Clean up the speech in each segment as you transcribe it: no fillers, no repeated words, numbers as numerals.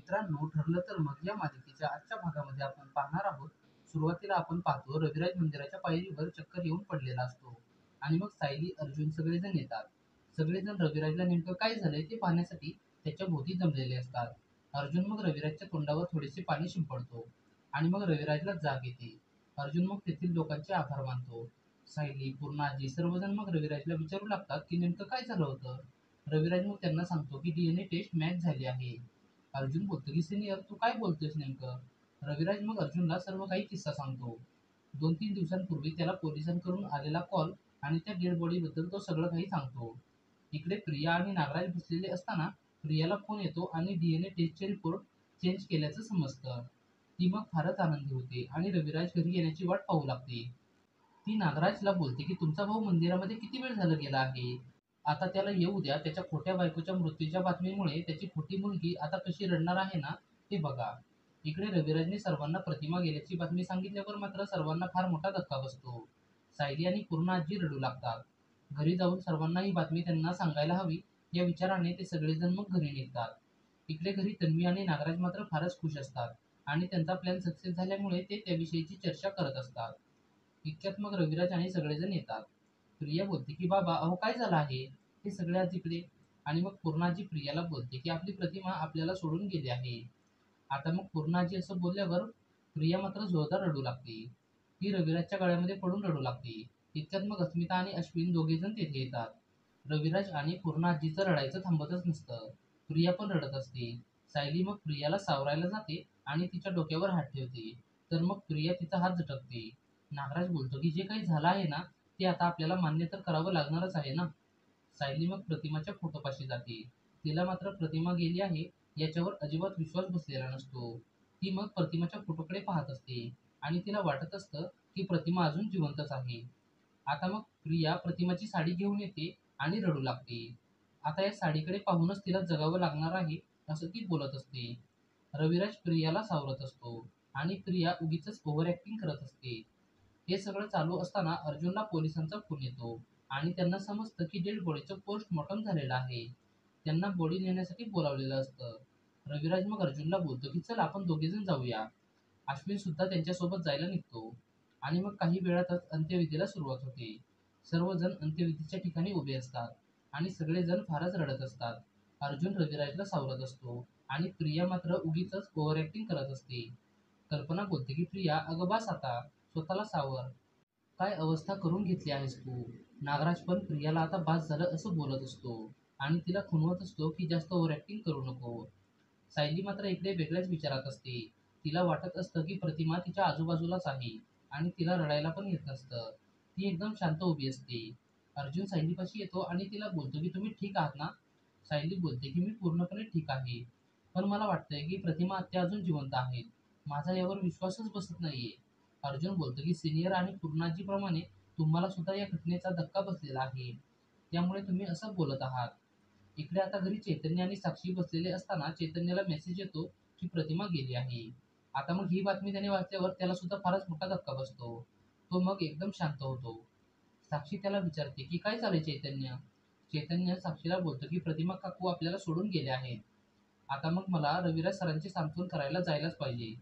मित्रांनो, ठरलं तर मग या मालिकेच्या आजच्या भागामध्ये आपण पाहणार आहोत. सुरुवातीला आपण पाहतो रविराज मंदिराच्या पायरीवर चक्कर येऊन पडलेला असतो आणि मग सायली, अर्जुन सगळेजण येतात. सगळेजण रविराजला नेमकं काय झालंय ते पाहण्यासाठी त्याच्या भोवती जमलेले असतात. अर्जुन मग रविराजच्या तोंडावर थोडेसे पाणी शिंपडतो आणि मग रविराजला जाग येते. अर्जुन मग तेथील लोकांचे आभार मानतो. सायली, पूर्णाजी सर्वजण मग रविराजला विचारू लागतात की नेमकं काय झालं होतं. रविराज मग त्यांना सांगतो की DNA टेस्ट मॅच झाली आहे. अर्जुन बोलतो की सिनियर तू काय बोलतोयस नेमकं? रविराज मग अर्जुनला सर्व काही किस्सा सांगतो. 2-3 दिवसांपूर्वी त्याला पोलिसांकडून आलेला कॉल आणि त्या डेड बॉडीबद्दल तो सगळं काही सांगतो. इकडे प्रिया आणि नागराज बसलेले असताना प्रियाला फोन येतो आणि DNA टेस्टचे रिपोर्ट चेंज केल्याचं समजतं. ती मग फारच आनंदी होते आणि रविराज घरी येण्याची वाट पाहू लागते. ती नागराजला बोलते की तुमचा भाऊ मंदिरामध्ये किती वेळ झाला गेला आहे. आता त्याला येऊ द्या. त्याच्या खोट्या बायकोच्या मृत्यूच्या बातमीमुळे त्याची खोटी मुलगी आता कशी रडणार आहे ना, ते बघा. इकडे रविराजने सर्वांना प्रतिमा गेल्याची बातमी सांगितल्यावर मात्र सर्वांना फार मोठा धक्का बसतो. सायली आणि पूर्ण आजी रडू लागतात. घरी जाऊन सर्वांना ही बातमी त्यांना सांगायला हवी या विचाराने ते सगळेजण मग घरी निघतात. इकडे घरी तन्वी आणि नागराज मात्र फारच खुश असतात आणि त्यांचा प्लॅन सक्सेस झाल्यामुळे ते त्याविषयीची चर्चा करत असतात. इतक्यात मग रविराज आणि सगळेजण येतात. प्रिया बोलते की बाबा अहो काय झालं आहे. हे सगळे आज इकडे. आणि मग पूर्णाजी प्रियाला बोलते की आपली प्रतिमा आपल्याला सोडून गेली आहे. आता मग पूर्णाजी असं बोलल्यावर प्रिया मात्र जोरदार रडू लागते. ती रविराजच्या गळ्यामध्ये पडून रडू लागते. इतक्यात मग अस्मिता आणि अश्विन दोघेजण तेथे येतात. रविराज आणि पूर्णाजीचं रडायचं थांबतच नसतं. प्रिया पण रडत असते. सायली मग प्रियाला सावरायला जाते आणि तिच्या डोक्यावर हात ठेवते. तर मग प्रिया तिचा हात झटकते. नागराज बोलतो की जे काही झालं आहे ना, ते आता आपल्याला मान्य तर करावं लागणारच आहे ना. सायली मग प्रतिमाच्या फोटोपाशी जाते. तिला मात्र प्रतिमा गेली आहे याच्यावर अजिबात विश्वास बसलेला नसतो. ती मग प्रतिमाच्या फोटोकडे पाहत असते आणि तिला वाटत असतं की प्रतिमा अजून जिवंतच आहे. आता मग प्रिया प्रतिमाची साडी घेऊन येते आणि रडू लागते. आता या साडीकडे पाहूनच तिला जगावं लागणार आहे असं ती बोलत असते. रविराज प्रियाला सावरत असतो आणि प्रिया उगीचच ओव्हर ऍक्टिंग करत असते. हे सगळं चालू असताना अर्जुनला पोलिसांचा फोन येतो आणि त्यांना समजतं की डेड बॉडीचं पोस्टमॉर्टम झालेलं आहे. त्यांना बॉडी नेण्यासाठी बोलावलेलं असतं. रविराज मग अर्जुनला बोलतो की चल आपण दोघेजण जाऊया. अश्विन सुद्धा त्यांच्यासोबत जायला निघतो आणि मग काही वेळातच अंत्यविधीला सुरुवात होते. सर्वजण अंत्यविधीच्या ठिकाणी उभे असतात आणि सगळेजण फारच रडत असतात. अर्जुन रविराजला सावरत असतो आणि प्रिया मात्र उगीचच ओव्हर ऍक्टिंग करत असते. कल्पना बोलते की प्रिया अगं बास आता, स्वतःला सावर. काय अवस्था करून घेतली आहेस तू. नागराज पण प्रियाला आता बास झालं असं बोलत असतो आणि तिला खुणवत असतो की जास्त ओव्हर ऍक्टिंग करू नको. सायली मात्र इकडे वेगळ्याच विचारात असते. तिला वाटत असतं की प्रतिमा तिच्या आजूबाजूलाच आहे आणि तिला रडायला पण येत नसतं. ती एकदम शांत उभी असते. अर्जुन सायलीपाशी येतो आणि तिला बोलतो की तुम्ही ठीक आहात ना. सायली बोलते की मी पूर्णपणे ठीक आहे. पण मला वाटतंय की प्रतिमा आत्या अजून जिवंत आहेत. माझा यावर विश्वासच बसत नाहीये. अर्जुन बोलतो की सिनियर आणि पूर्णाजीप्रमाणे तुम्हाला सुद्धा या घटनेचा धक्का बसलेला आहे. त्यामुळे तुम्ही असं बोलत आहात. इकडे आता घरी चैतन्य आणि साक्षी बसलेले असताना चैतन्याला मेसेज येतो की प्रतिमा गेली आहे. आता मग ही बातमी त्याने वाचल्यावर त्याला सुद्धा फारच मोठा धक्का बसतो. तो मग एकदम शांत होतो. साक्षी त्याला विचारते की काय झालंय चैतन्य. चैतन्य साक्षीला बोलतो की प्रतिमा काकू आपल्याला सोडून गेले आहेत. आता मग मला रविराज सरांचे सांत्वन करायला जायलाच पाहिजे.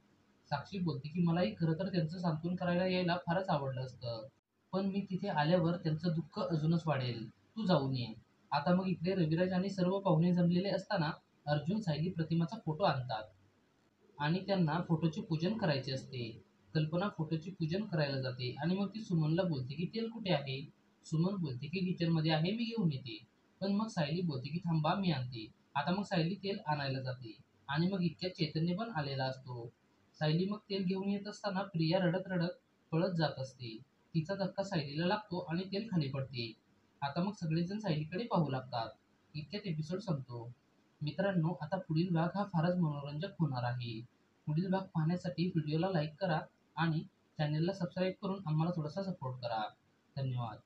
साक्षी बोलते की मलाही खरं तर त्यांचं सांत्वन करायला यायला फारच आवडलं असतं. पण मी तिथे आल्यावर त्यांचं दुःख अजूनच वाढेल. तू जाऊन ये. आता मग इकडे रविराज आणि सर्व पाहुणे जमलेले असताना अर्जुन सायली प्रतिमाचा फोटो आणतात आणि त्यांना फोटोचे पूजन करायचे असते. कल्पना फोटोचे पूजन करायला जाते आणि मग ती सुमनला बोलते की तेल कुठे आहे. सुमन बोलते की किचनमध्ये आहे, मी घेऊन येते. पण मग सायली बोलते की थांबा मी आणते. आता मग सायली तेल आणायला जाते आणि मग इतक्यात चैतन्य पण आलेला असतो. सायली मग तेल घेऊन येत असताना प्रिया रडत रडत पळत जात असते. तिचा धक्का सायलीला लागतो आणि तेल खाली पडते. आता मग सगळेजण सायलीकडे पाहू लागतात. इतक्यात एपिसोड संपतो. मित्रांनो, आता पुढील भाग हा फारच मनोरंजक होणार आहे. पुढील भाग पाहण्यासाठी व्हिडिओला लाईक करा आणि चॅनेलला सबस्क्राईब करून आम्हाला थोडासा सपोर्ट करा. धन्यवाद.